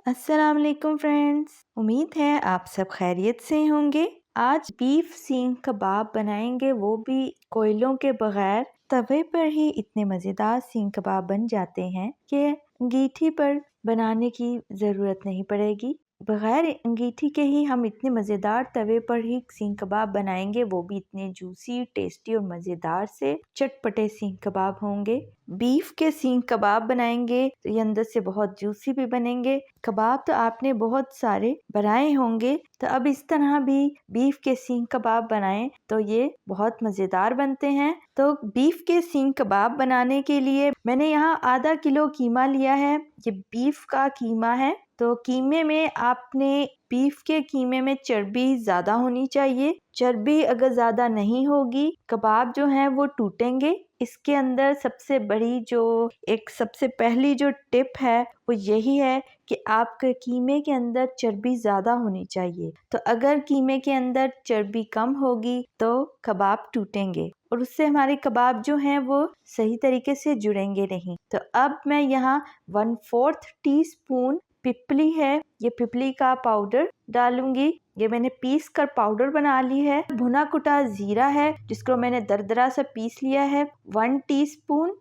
अस्सलाम वालेकुम फ्रेंड्स, उम्मीद है आप सब खैरियत से होंगे। आज बीफ सींग कबाब बनाएंगे, वो भी कोयलों के बगैर। तवे पर ही इतने मज़ेदार सींग कबाब बन जाते हैं कि अंगीठी पर बनाने की ज़रूरत नहीं पड़ेगी। बगैर अंगीठी के ही हम इतने मज़ेदार तवे पर ही सींग कबाब बनाएंगे, वो भी इतने जूसी, टेस्टी और मज़ेदार से चटपटे सींग कबाब होंगे। बीफ के सींग कबाब बनाएंगे तो ये अंदर से बहुत जूसी भी बनेंगे। कबाब तो आपने बहुत सारे बनाए होंगे, तो अब इस तरह भी बीफ के सींग कबाब बनाएं तो ये बहुत मज़ेदार बनते हैं। तो बीफ के सींग कबाब बनाने के लिए मैंने यहाँ आधा किलो कीमा लिया है। ये बीफ का कीमा है। तो कीमे में आपने बीफ के कीमे में चर्बी ज़्यादा होनी चाहिए। चर्बी अगर ज़्यादा नहीं होगी, कबाब जो हैं वो टूटेंगे। इसके अंदर सबसे पहली जो टिप है वो यही है कि आपके कीमे के अंदर चर्बी ज़्यादा होनी चाहिए। तो अगर कीमे के अंदर चर्बी कम होगी तो कबाब टूटेंगे और उससे हमारे कबाब जो हैं वो सही तरीके से जुड़ेंगे नहीं। तो अब मैं यहाँ 1/4 टीस्पून पिपली है, ये पिपली का पाउडर डालूंगी। ये मैंने पीस कर पाउडर बना ली है। भुना कुटा जीरा है जिसको मैंने दरदरा सा पीस लिया है। 1 टीस्पून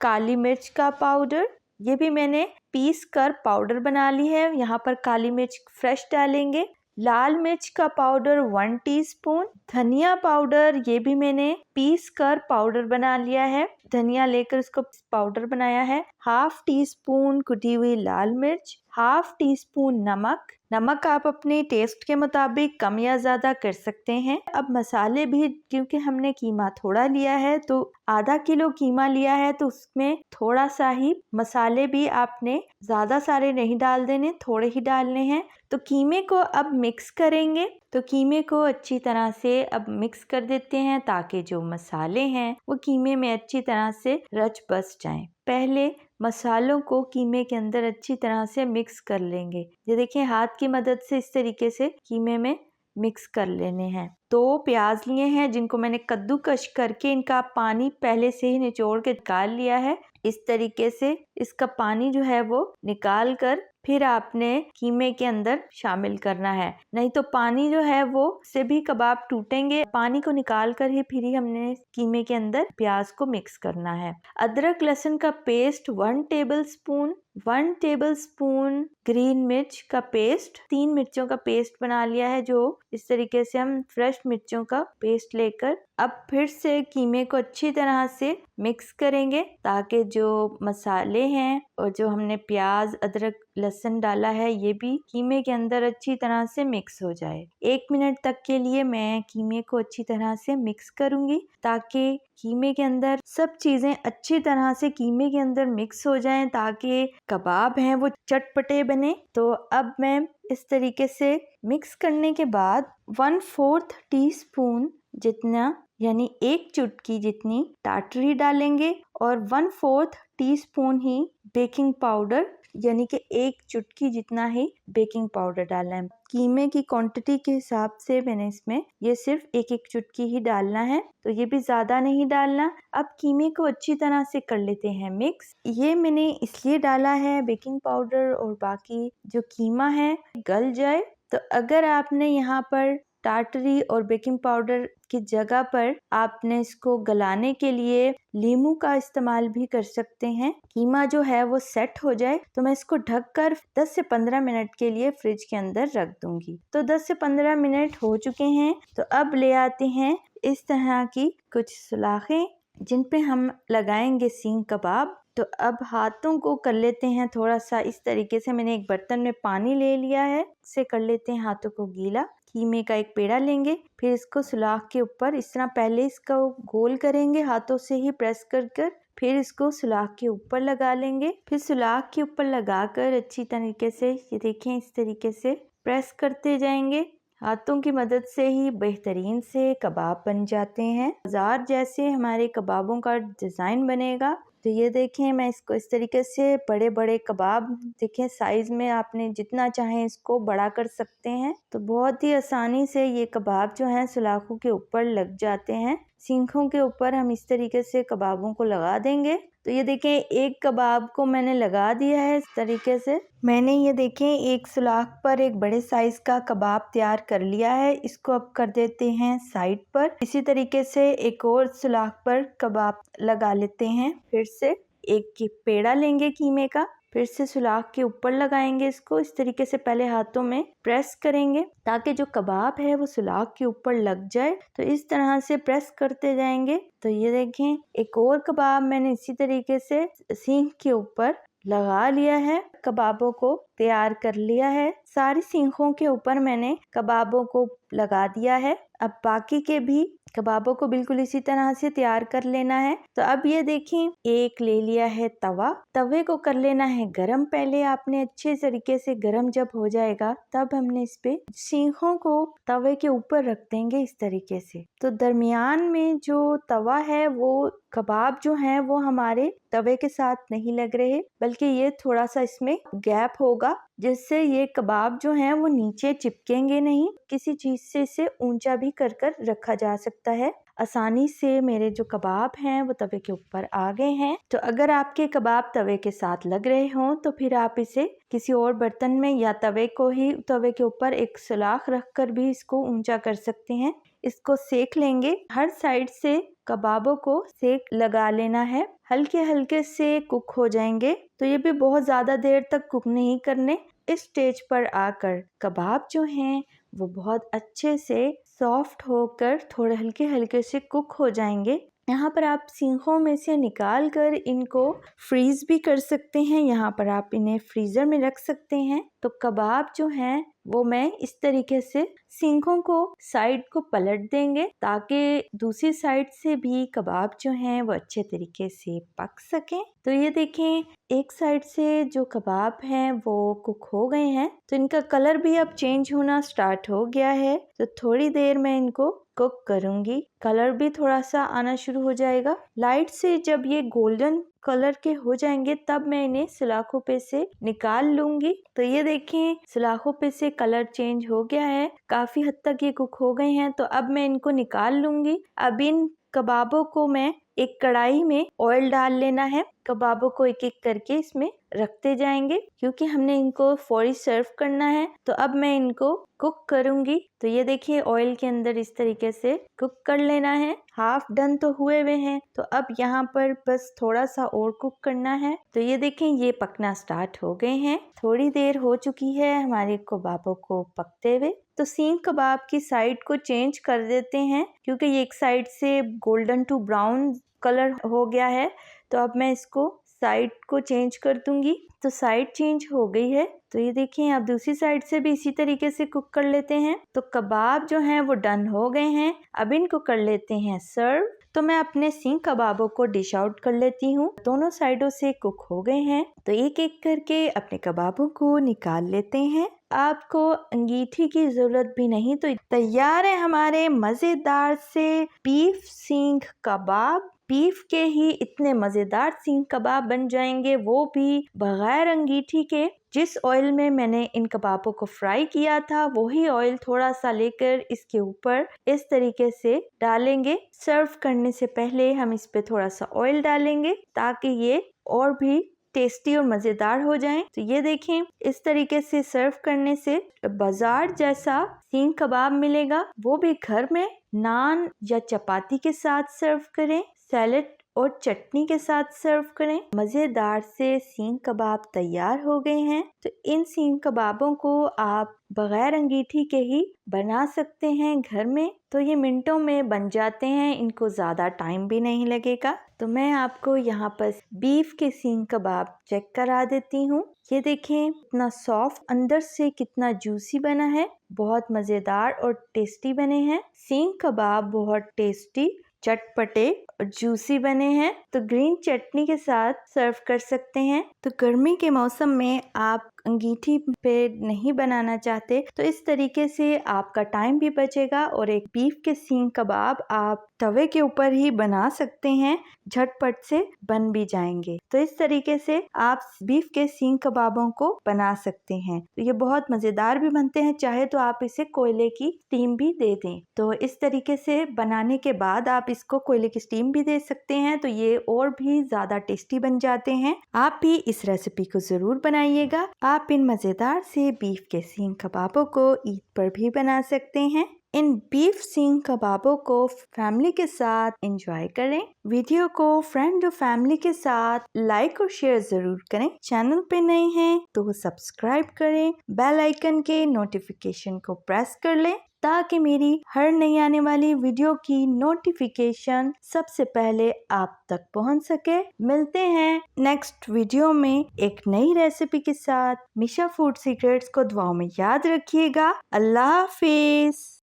काली मिर्च का पाउडर, ये भी मैंने पीस कर पाउडर बना ली है। यहाँ पर काली मिर्च फ्रेश डालेंगे। लाल मिर्च का पाउडर 1 टीस्पून। धनिया पाउडर, ये भी मैंने पीस कर पाउडर बना लिया है। धनिया लेकर इसको पाउडर बनाया है। 1/2 टीस्पून कुटी हुई लाल मिर्च, 1/2 टीस्पून नमक। नमक आप अपने टेस्ट के मुताबिक कम या ज़्यादा कर सकते हैं। अब मसाले भी, क्योंकि हमने कीमा थोड़ा लिया है तो आधा किलो कीमा लिया है तो उसमें थोड़ा सा ही मसाले भी आपने ज़्यादा सारे नहीं डाल देने, थोड़े ही डालने हैं। तो कीमे को अब मिक्स करेंगे। तो कीमे को अच्छी तरह से अब मिक्स कर देते हैं ताकि जो मसाले हैं वो कीमे में अच्छी तरह से रच बस जाएं। पहले मसालों को कीमे के अंदर अच्छी तरह से मिक्स कर लेंगे। ये देखिए, हाथ की मदद से इस तरीके से कीमे में मिक्स कर लेने हैं। 2 प्याज लिए हैं जिनको मैंने कद्दूकश करके इनका पानी पहले से ही निचोड़ के निकाल लिया है। इस तरीके से इसका पानी जो है वो निकाल कर फिर आपने कीमे के अंदर शामिल करना है, नहीं तो पानी जो है वो से भी कबाब टूटेंगे। पानी को निकाल कर ही फिर ही हमने कीमे के अंदर प्याज को मिक्स करना है। अदरक लहसुन का पेस्ट 1 टेबलस्पून, 1 टेबलस्पून ग्रीन मिर्च का पेस्ट, 3 मिर्चों का पेस्ट बना लिया है। जो इस तरीके से हम फ्रेश मिर्चों का पेस्ट लेकर अब फिर से कीमे को अच्छी तरह से मिक्स करेंगे ताकि जो मसाले हैं और जो हमने प्याज अदरक लहसुन डाला है ये भी कीमे के अंदर अच्छी तरह से मिक्स हो जाए। 1 मिनट तक के लिए मैं कीमे को अच्छी तरह से मिक्स करूंगी ताकि कीमे के अंदर सब चीजें अच्छी तरह से कीमे के अंदर मिक्स हो जाएं ताकि कबाब हैं वो चटपटे बने। तो अब मैं इस तरीके से मिक्स करने के बाद 1/4 टीस्पून जितना, यानी 1 चुटकी जितनी टाटरी डालेंगे और 1/4 टीस्पून ही बेकिंग पाउडर, यानी कि 1 चुटकी जितना ही बेकिंग पाउडर डालना है। कीमे की क्वांटिटी के हिसाब से मैंने इसमें ये सिर्फ 1 चुटकी ही डालना है, तो ये भी ज़्यादा नहीं डालना। अब कीमे को अच्छी तरह से कर लेते हैं मिक्स। ये मैंने इसलिए डाला है बेकिंग पाउडर और बाकी जो कीमा है गल जाए। तो अगर आपने यहाँ पर टाटरी और बेकिंग पाउडर की जगह पर आपने इसको गलाने के लिए नींबू का इस्तेमाल भी कर सकते हैं। कीमा जो है वो सेट हो जाए तो मैं इसको ढककर 10 से 15 मिनट के लिए फ्रिज के अंदर रख दूंगी। तो 10 से 15 मिनट हो चुके हैं। तो अब ले आते हैं इस तरह की कुछ सुलाखें जिन पे हम लगाएंगे सींग कबाब। तो अब हाथों को कर लेते हैं थोड़ा सा इस तरीके से। मैंने एक बर्तन में पानी ले लिया है, इससे कर लेते हैं हाथों को गीला। कीमे का एक पेड़ा लेंगे, फिर इसको सुलाख के ऊपर इस तरह पहले इसका गोल करेंगे हाथों से ही प्रेस कर कर, फिर इसको सुलाख के ऊपर लगा लेंगे। फिर सुलाख के ऊपर लगाकर अच्छी तरीके से ये देखें इस तरीके से प्रेस करते जाएंगे। हाथों की मदद से ही बेहतरीन से कबाब बन जाते हैं। बाजार जैसे हमारे कबाबों का डिज़ाइन बनेगा। तो ये देखें, मैं इसको इस तरीके से बड़े बड़े कबाब, देखें साइज में आपने जितना चाहें इसको बड़ा कर सकते हैं। तो बहुत ही आसानी से ये कबाब जो हैं सुलाखों के ऊपर लग जाते हैं। सींखों के ऊपर हम इस तरीके से कबाबों को लगा देंगे। तो ये देखें एक कबाब को मैंने लगा दिया है इस तरीके से। मैंने ये देखें एक सुलाख पर एक बड़े साइज का कबाब तैयार कर लिया है। इसको अब कर देते हैं साइड पर। इसी तरीके से एक और सुलाख पर कबाब लगा लेते हैं। फिर से एक पेड़ा लेंगे कीमे का, फिर से सुलाख के ऊपर लगाएंगे इसको। इस तरीके से पहले हाथों में प्रेस करेंगे ताकि जो कबाब है वो सुलाख के ऊपर लग जाए। तो इस तरह से प्रेस करते जाएंगे। तो ये देखें एक और कबाब मैंने इसी तरीके से सींग के ऊपर लगा लिया है, कबाबों को तैयार कर लिया है। सारी सींखों के ऊपर मैंने कबाबों को लगा दिया है। अब बाकी के भी कबाबों को बिल्कुल इसी तरह से तैयार कर लेना है। तो अब ये देखें एक ले लिया है तवा। तवे को कर लेना है गरम। पहले आपने अच्छे तरीके से गरम जब हो जाएगा तब हमने इस पे सींखों को तवे के ऊपर रख देंगे इस तरीके से। तो दरमियान में जो तवा है वो कबाब जो हैं वो हमारे तवे के साथ नहीं लग रहे, बल्कि ये थोड़ा सा इसमें गैप होगा जिससे ये कबाब जो हैं वो नीचे चिपकेंगे नहीं। किसी चीज से इसे ऊंचा भी कर कर रखा जा सकता है। आसानी से मेरे जो कबाब हैं वो तवे के ऊपर आ गए हैं। तो अगर आपके कबाब तवे के साथ लग रहे हों तो फिर आप इसे किसी और बर्तन में या तवे के ऊपर एक सुलाख रखकर भी इसको ऊंचा कर सकते हैं। इसको सेक लेंगे। हर साइड से कबाबों को सेक लगा लेना है। हल्के हल्के से कुक हो जाएंगे। तो ये भी बहुत ज्यादा देर तक कुक नहीं करने। इस स्टेज पर आकर कबाब जो हैं वो बहुत अच्छे से सॉफ्ट होकर थोड़े हल्के हल्के से कुक हो जाएंगे। यहाँ पर आप सींखों में से निकाल कर इनको फ्रीज भी कर सकते हैं। यहाँ पर आप इन्हें फ्रीजर में रख सकते हैं। तो कबाब जो हैं वो मैं इस तरीके से सींखों को साइड को पलट देंगे ताकि दूसरी साइड से भी कबाब जो हैं वो अच्छे तरीके से पक सकें। तो ये देखें एक साइड से जो कबाब हैं वो कुक हो गए हैं। तो इनका कलर भी अब चेंज होना स्टार्ट हो गया है। तो थोड़ी देर में इनको कुक करूंगी। कलर भी थोड़ा सा आना शुरू हो जाएगा। लाइट से जब ये गोल्डन कलर के हो जाएंगे तब मैं इन्हें सलाखों पे से निकाल लूंगी। तो ये देखें सलाखों पे से कलर चेंज हो गया है। काफी हद तक ये कुक हो गए हैं। तो अब मैं इनको निकाल लूंगी। अब इन कबाबों को मैं एक कढ़ाई में ऑयल डाल लेना है। कबाबों को एक एक करके इसमें रखते जाएंगे क्योंकि हमने इनको फौरी सर्व करना है। तो अब मैं इनको कुक करूंगी। तो ये देखिए ऑयल के अंदर इस तरीके से कुक कर लेना है। हाफ डन तो हुए हुए हैं। तो अब यहाँ पर बस थोड़ा सा और कुक करना है। तो ये देखें ये पकना स्टार्ट हो गए हैं। थोड़ी देर हो चुकी है हमारे कबाबों को पकते हुए। तो सींग कबाब की साइड को चेंज कर देते हैं क्योंकि ये एक साइड से गोल्डन टू ब्राउन कलर हो गया है। तो अब मैं इसको साइड को चेंज कर दूंगी। तो साइड चेंज हो गई है। तो ये देखिए आप दूसरी साइड से भी इसी तरीके से कुक कर लेते हैं। तो कबाब जो हैं वो डन हो गए हैं। अब इनको कर लेते हैं सर्व। तो मैं अपने सींग कबाबों को डिश आउट कर लेती हूँ। दोनों साइडों से कुक हो गए हैं। तो एक एक करके अपने कबाबों को निकाल लेते हैं। आपको अंगीठी की जरूरत भी नहीं। तो तैयार है हमारे मजेदार से बीफ सींग कबाब। बीफ के ही इतने मजेदार सींग कबाब बन जाएंगे, वो भी बगैर अंगीठी के। जिस ऑयल में मैंने इन कबाबों को फ्राई किया था वही ऑयल थोड़ा सा लेकर इसके ऊपर इस तरीके से डालेंगे। सर्व करने से पहले हम इस पे थोड़ा सा ऑयल डालेंगे ताकि ये और भी टेस्टी और मजेदार हो जाएं। तो ये देखें इस तरीके से सर्व करने से बाजार जैसा सींग कबाब मिलेगा, वो भी घर में नान या चपाती के साथ सर्व करें, सैलेड और चटनी के साथ सर्व करें। मजेदार से सींग कबाब तैयार हो गए हैं। तो इन सींग कबाबों को आप बगैर अंगीठी के ही बना सकते हैं घर में। तो ये मिनटों में बन जाते हैं, इनको ज्यादा टाइम भी नहीं लगेगा। तो मैं आपको यहाँ पर बीफ के सींग कबाब चेक करा देती हूँ। ये देखें कितना सॉफ्ट, अंदर से कितना जूसी बना है, बहुत मजेदार और टेस्टी बने हैं। सींग कबाब बहुत टेस्टी, चटपटे और जूसी बने हैं। तो ग्रीन चटनी के साथ सर्व कर सकते हैं। तो गर्मी के मौसम में आप अंगीठी पे नहीं बनाना चाहते तो इस तरीके से आपका टाइम भी बचेगा और एक बीफ के सींग कबाब आप तवे के ऊपर ही बना सकते हैं, झटपट से बन भी जाएंगे। तो इस तरीके से आप बीफ के सींग कबाबों को बना सकते हैं। तो ये बहुत मजेदार भी बनते हैं, चाहे तो आप इसे कोयले की स्टीम भी दे दें। तो इस तरीके से बनाने के बाद आप इसको कोयले की स्टीम भी दे सकते हैं, तो ये और भी ज्यादा टेस्टी बन जाते हैं। आप भी इस रेसिपी को जरूर बनाइएगा। आप इन मजेदार से बीफ के सींग कबाबों को ईद पर भी बना सकते हैं। इन बीफ सींग कबाबों को फैमिली के साथ एंजॉय करें। वीडियो को फ्रेंड और फैमिली के साथ लाइक और शेयर जरूर करें। चैनल पे नए हैं तो सब्सक्राइब करें, बेल आइकन के नोटिफिकेशन को प्रेस कर लें ताकि मेरी हर नई आने वाली वीडियो की नोटिफिकेशन सबसे पहले आप तक पहुंच सके। मिलते हैं नेक्स्ट वीडियो में एक नई रेसिपी के साथ। मिशा फूड सीक्रेट्स को दुआओं में याद रखिएगा। अल्लाह हाफिज।